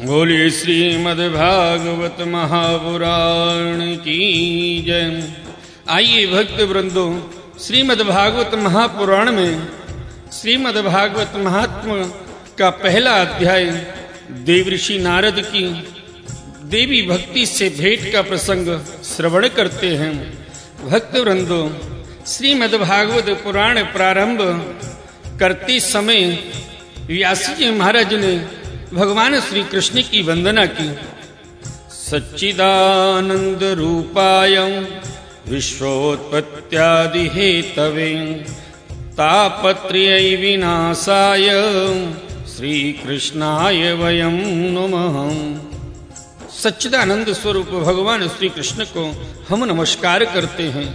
बोलिए श्रीमद्भागवत महापुराण की जय। आइए भक्त वृंदो, श्रीमद्भागवत महापुराण में श्रीमद्भागवत महात्मा का पहला अध्याय देवऋषि नारद की देवी भक्ति से भेंट का प्रसंग श्रवण करते हैं। भक्त वृंदो, श्रीमद्भागवत पुराण प्रारंभ करते समय व्यास जी महाराज ने भगवान श्री कृष्ण की वंदना की। सच्चिदानंद रूपाय विश्वोत्पत्त्यादि हेतवे तापत्रय विनाशाय श्री कृष्णाय वयं नमः। सच्चिदानंद स्वरूप भगवान श्री कृष्ण को हम नमस्कार करते हैं,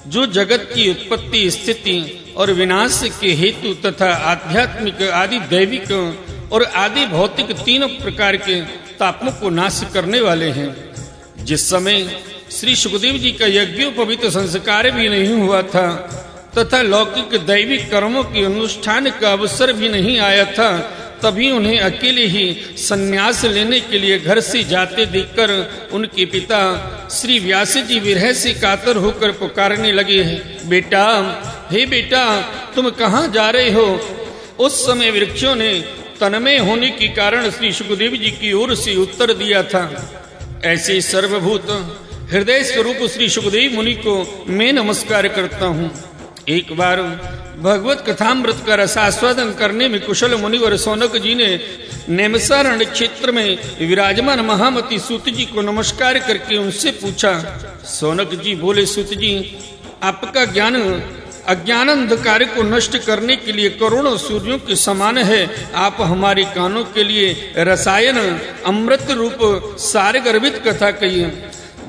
जो जगत की उत्पत्ति, स्थिति और विनाश के हेतु तथा आध्यात्मिक, आदि दैविक और आदि भौतिक तीनों प्रकार के तापों को नाश करने वाले हैं। जिस समय श्री सुखदेव जी का यज्ञोपवीत संस्कार भी नहीं हुआ था तथा लौकिक दैविक कर्मों के अनुष्ठान का अवसर भी नहीं आया था, तभी उन्हें अकेले ही संन्यास लेने के लिए घर से जाते देखकर उनके पिता श्री व्यास जी विरह से कातर होकर पुकारने लगे, बेटा, हे बेटा, तुम कहाँ जा रहे हो? उस समय वृक्षों ने तन्मय होने के कारण श्री सुखदेव जी की ओर से उत्तर दिया था, ऐसे सर्वभूत हृदय स्वरूप श्री सुखदेव मुनि को मैं नमस्कार करता हूँ। एक बार भगवत कथामृत का रसास्वादन करने में कुशल मुनिवर सौनक जी ने नैमिषारण्य क्षेत्र में विराजमान महामती सूत जी को नमस्कार करके उनसे पूछा। सौनक जी बोले, सूत जी, आपका ज्ञान अज्ञान अंधकार को नष्ट करने के लिए करोड़ों सूर्यों के समान है। आप हमारे कानों के लिए रसायन अमृत रूप सार गर्भित कथा कहिए।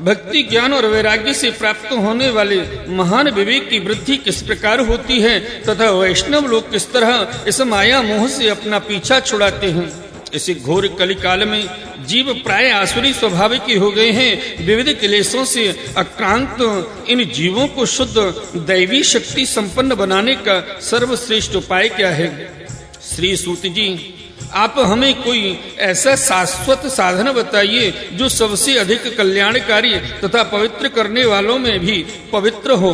भक्ति, ज्ञान और वैराग्य से प्राप्त होने वाले महान विवेक की वृद्धि किस प्रकार होती है तथा वैष्णव लोग किस तरह इस माया मोह से अपना पीछा छुड़ाते हैं। इसी घोर कलिकाल में जीव प्राय आसुरी स्वभाव के हो गए हैं। विविध क्लेशों से आक्रांत इन जीवों को शुद्ध दैवी शक्ति संपन्न बनाने का सर्वश्रेष्ठ उपाय क्या है? श्री सूत जी, आप हमें कोई ऐसा शाश्वत साधन बताइए जो सबसे अधिक कल्याणकारी तथा पवित्र करने वालों में भी पवित्र हो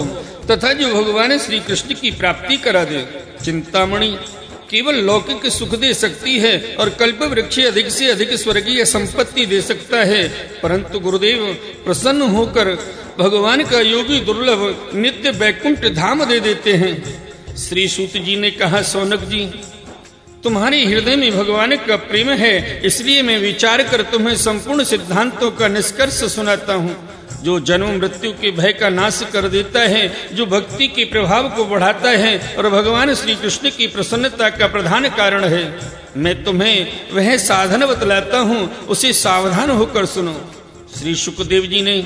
तथा जो भगवान श्री कृष्ण की प्राप्ति करा दे। चिंतामणि केवल लौकिक सुख दे सकती है और कल्प वृक्ष अधिक से अधिक स्वर्गीय संपत्ति दे सकता है, परंतु गुरुदेव प्रसन्न होकर भगवान का योगी दुर्लभ नित्य वैकुंठ धाम दे देते हैं। श्री सूत जी ने कहा, सौनक जी, तुम्हारे हृदय में भगवान का प्रेम है, इसलिए मैं विचार कर तुम्हें संपूर्ण सिद्धांतों का निष्कर्ष सुनाता हूँ, जो जन्म मृत्यु के भय का नाश कर देता है, जो भक्ति के प्रभाव को बढ़ाता है और भगवान श्री कृष्ण की प्रसन्नता का प्रधान कारण है। मैं तुम्हें वह साधन बतलाता हूँ, उसे सावधान होकर सुनो। श्री सुखदेव जी ने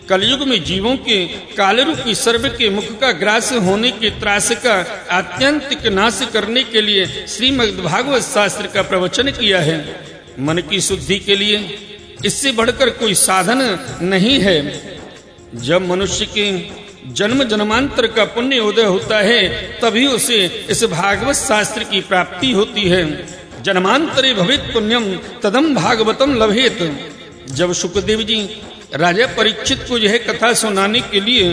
कलयुग में जीवों के कालरूपी सर्व के मुख का ग्रास होने के त्रास का आत्यंतिक नाश करने के लिए श्रीमद्भागवत शास्त्र का प्रवचन किया है। मन की शुद्धि के लिए इससे बढ़कर कोई साधन नहीं है। जब मनुष्य के जन्म जन्मांतर का पुण्य उदय होता है, तभी उसे इस भागवत शास्त्र की प्राप्ति होती है। जन्मांतरे भवेत् पुण्यम तदम भागवतम लभेत। जब सुखदेव जी राजा परीक्षित को यह कथा सुनाने के लिए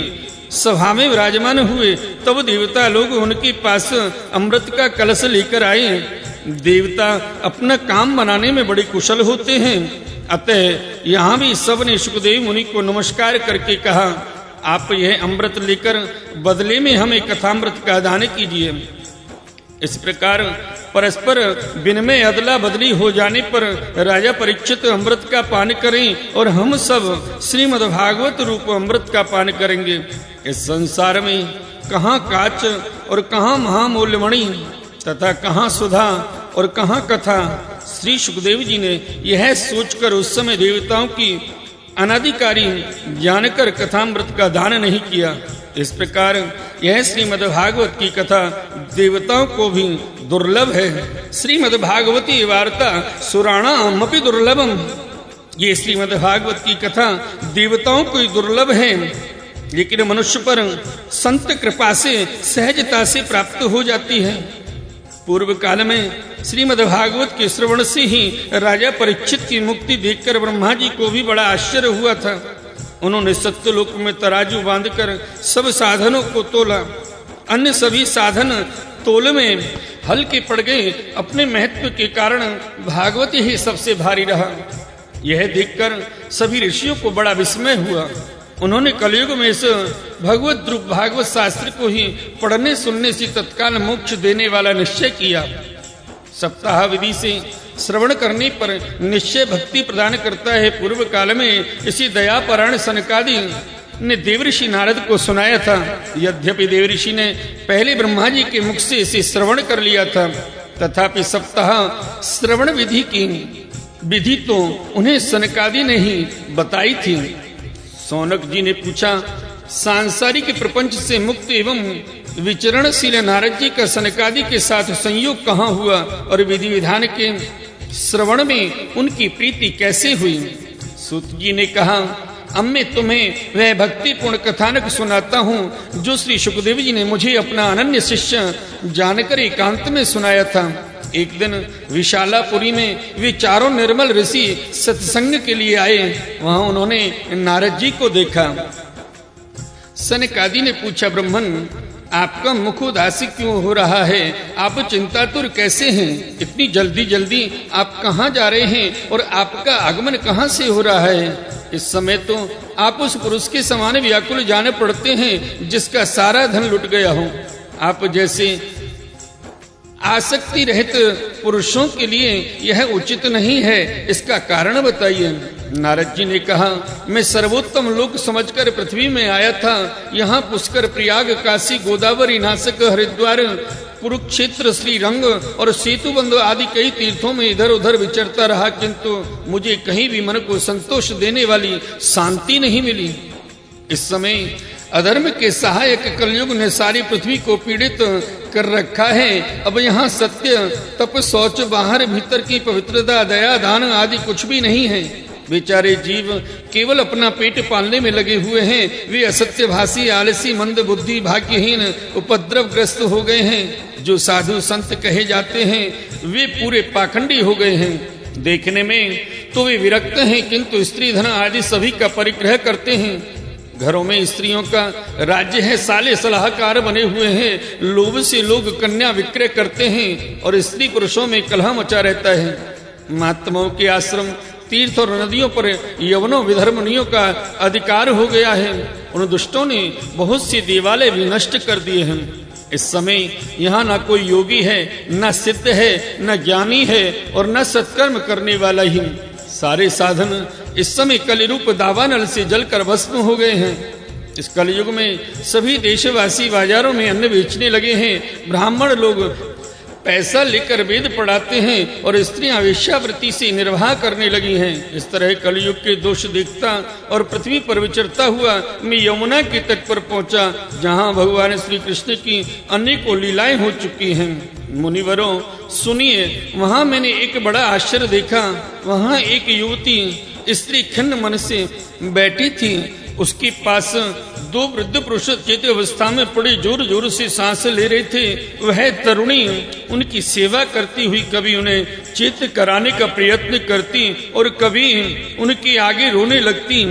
सभा में विराजमान हुए, तब देवता लोग उनके पास अमृत का कलश लेकर आए। देवता अपना काम बनाने में बड़े कुशल होते हैं, अतः यहाँ भी सबने सुखदेव मुनि को नमस्कार करके कहा, आप यह अमृत लेकर बदले में हमें कथामृत का दान कीजिए। इस प्रकार परस्पर विनिमय अदला बदली हो जाने पर राजा परीक्षित अमृत का पान करें और हम सब श्रीमद्भागवत रूप अमृत का पान करेंगे। इस संसार में कहाँ काच और कहाँ महामूल्यमणि तथा कहाँ सुधा और कहाँ कथा। श्री सुखदेव जी ने यह सोचकर उस समय देवताओं की अनाधिकारी जानकर कथामृत का दान नहीं किया। इस प्रकार यह श्रीमद्भागवत की कथा देवताओं को भी दुर्लभ है। श्रीमद्भागवती वार्ता सुराणामपि दुर्लभम। ये श्रीमद्भागवत की कथा देवताओं को दुर्लभ है, लेकिन मनुष्य पर संत कृपा से सहजता से प्राप्त हो जाती है। पूर्व काल में श्रीमद् भागवत के श्रवण से ही राजा परीक्षित की मुक्ति देखकर ब्रह्मा जी को भी बड़ा आश्चर्य हुआ था। उन्होंने सत्यलोक में तराजू बांधकर सब साधनों को तोला। अन्य सभी साधन तोल में हल्के पड़ गए। अपने महत्व के कारण भागवत ही सबसे भारी रहा। यह देखकर सभी ऋषियों को बड़ा विस्मय हुआ। उन्होंने कलयुग में इस भगवत रूप भागवत शास्त्र को ही पढ़ने सुनने से तत्काल मोक्ष देने वाला निश्चय किया। सप्ताह विधि से श्रवण करने पर निश्चय भक्ति प्रदान करता है। पूर्व काल में इसी दयापरायण सनकादि ने देवऋषि नारद को सुनाया था। यद्यपि देवऋषि ने पहले ब्रह्मा जी के मुख से इसे श्रवण कर लिया था, तथापि सप्ताह श्रवण विधि तो उन्हें सनकादि ने ही बताई थी। सौनक जी ने पूछा, सांसारिक प्रपंच से मुक्त एवं विचरणशील नारद जी का सनकादि के साथ संयोग कहाँ हुआ और विधि विधान के श्रवण में उनकी प्रीति कैसे हुई? सूत जी ने कहा, अब मैं तुम्हें वह भक्तिपूर्ण कथानक सुनाता हूँ जो श्री सुखदेव जी ने मुझे अपना अनन्य शिष्य जानकर एकांत में सुनाया था। एक दिन विशालापुरी में वे चारों निर्मल ऋषि सत्संग के लिए आए। वहां उन्होंने नारद जी को देखा। सनकादि ने पूछा, ब्रह्मन आपका मुख उदासी क्यों हो रहा है? आप चिंतातुर कैसे हैं? इतनी जल्दी जल्दी आप कहाँ जा रहे हैं और आपका आगमन कहाँ से हो रहा है? इस समय तो आप उस पुरुष के समान व्याकुल जाने पड़ते हैं जिसका सारा धन लुट गया हो। आप जैसे आसक्ति रहित पुरुषों के लिए यह उचित नहीं है, इसका कारण बताइए। नारद जी ने कहा, मैं सर्वोत्तम लोक समझकर पृथ्वी में आया था। यहाँ पुष्कर, प्रयाग, काशी, गोदावरी, नासिक, हरिद्वार, कुरुक्षेत्र, श्रीरंग और सेतुबंध आदि कई तीर्थों में इधर उधर विचरता रहा, किंतु मुझे कहीं भी मन को संतोष देने वाली शांति नहीं मिली। इस समय अधर्म के सहायक कलयुग ने सारी पृथ्वी को पीड़ित कर रखा है। अब यहाँ सत्य, तप, शौच, बाहर भीतर की पवित्रता, दया, दान आदि कुछ भी नहीं है। बेचारे जीव केवल अपना पेट पालने में लगे हुए हैं। वे असत्यभाषी, आलसी, मंद बुद्धि, भाग्यहीन, उपद्रवग्रस्त हो गए हैं। जो साधु संत कहे जाते हैं वे पूरे पाखंडी हो गए हैं। देखने में तो वे विरक्त हैं, किंतु स्त्री धन आदि सभी का परिग्रह करते हैं। घरों में स्त्रियों का राज्य है, साले सलाहकार बने हुए हैं। लोभ से लोग कन्या विक्रय करते हैं और स्त्री पुरुषों में कलह मचा रहता है। महात्माओं के आश्रम, तीर्थ और नदियों पर यवनों विधर्मनियों का अधिकार हो गया है। उन दुष्टों ने बहुत सी देवालय भी नष्ट कर दिए हैं। इस समय यहाँ न कोई योगी है, न सिद्ध है, न ज्ञानी है और न सत्कर्म करने वाला ही। सारे साधन इस समय कलिरूप दावानल से जलकर भस्म हो गए हैं। इस कलयुग में सभी देशवासी बाजारों में अन्न बेचने लगे हैं। ब्राह्मण लोग पैसा लेकर वेद पढ़ाते हैं और स्त्रियां वेश्यावृत्ति से निर्वाह करने लगी हैं। इस तरह कलयुग के दोष देखता और पृथ्वी पर विचरता हुआ मैं यमुना के तट पर पहुंचा, जहां भगवान श्री कृष्ण की अनेकों लीलाएं हो चुकी हैं। मुनिवरों सुनिए, वहां मैंने एक बड़ा आश्चर्य देखा। वहां एक युवती स्त्री खिन्न मन से बैठी थी। उसके पास दो वृद्ध पुरुष चेत अवस्था में पड़े जोर जोर से सांस ले रहे थे। वह तरुणी उनकी सेवा करती हुई कभी उन्हें चेत कराने का प्रयत्न करती और कभी उनके आगे रोने लगती।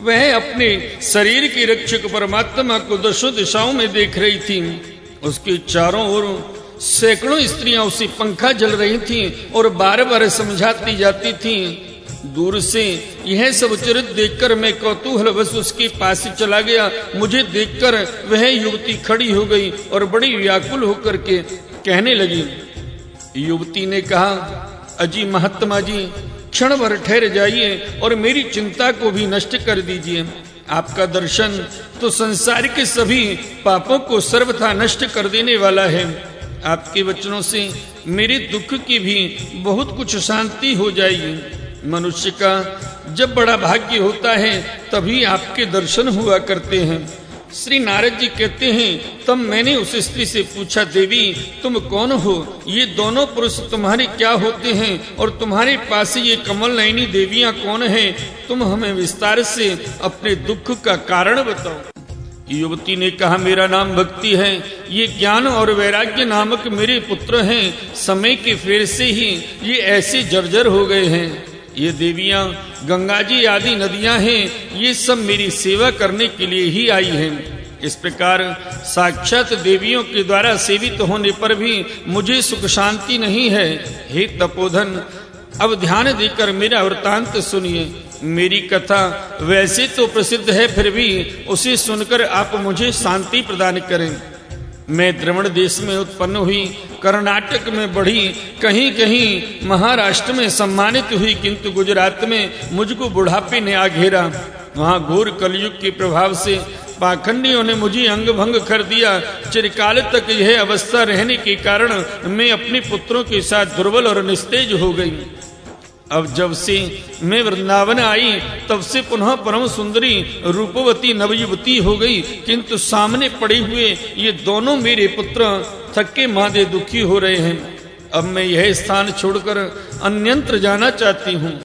वह अपने शरीर के रक्षक परमात्मा को दशों दिशाओं में देख रही थी। उसके चारों ओर सैकड़ों स्त्रियां उसे पंखा जल रही थीं और बार बार समझाती जाती थीं। दूर से यह सब चरित्र देखकर मैं कौतूहलवश उसके पास चला गया। मुझे देखकर वह युवती खड़ी हो गई और बड़ी व्याकुल होकर के कहने लगी। युवती ने कहा, अजी महात्मा जी, क्षण भर ठहर जाइए और मेरी चिंता को भी नष्ट कर दीजिए। आपका दर्शन तो संसार के सभी पापों को सर्वथा नष्ट कर देने वाला है। आपके वचनों से मेरे दुख की भी बहुत कुछ शांति हो जाएगी। मनुष्य का जब बड़ा भाग्य होता है तभी आपके दर्शन हुआ करते हैं। श्री नारद जी कहते हैं, तब मैंने उस स्त्री से पूछा, देवी तुम कौन हो? ये दोनों पुरुष तुम्हारे क्या होते हैं और तुम्हारे पास ये कमल नयनी देवियां कौन हैं? तुम हमें विस्तार से अपने दुख का कारण बताओ। युवती ने कहा, मेरा नाम भक्ति है, ये ज्ञान और वैराग्य नामक मेरे पुत्र हैं। समय के फेर से ही ये ऐसे जर्जर हो गए हैं। ये देवियां गंगा जी आदि नदियां हैं, ये सब मेरी सेवा करने के लिए ही आई हैं। इस प्रकार साक्षात देवियों के द्वारा सेवित होने पर भी मुझे सुख शांति नहीं है। हे तपोधन, अब ध्यान देकर मेरा वृतांत सुनिए। मेरी कथा वैसे तो प्रसिद्ध है, फिर भी उसे सुनकर आप मुझे शांति प्रदान करें। मैं द्रविड़ देश में उत्पन्न हुई, कर्नाटक में बढ़ी, कहीं कहीं महाराष्ट्र में सम्मानित हुई, किंतु गुजरात में मुझको बुढ़ापे ने आ घेरा। वहां घोर कलयुग के प्रभाव से पाखंडियों ने मुझे अंग भंग कर दिया। चिरकाल तक यह अवस्था रहने के कारण मैं अपने पुत्रों के साथ दुर्बल और निस्तेज हो गई। अब जब से मैं वृंदावन आई, तब से पुनः परम सुंदरी रूपवती नवयुवती हो गई, किंतु सामने पड़े हुए ये दोनों मेरे पुत्र थके मादे दुखी हो रहे हैं। अब मैं यह स्थान छोड़कर अन्यंत्र जाना चाहती हूँ।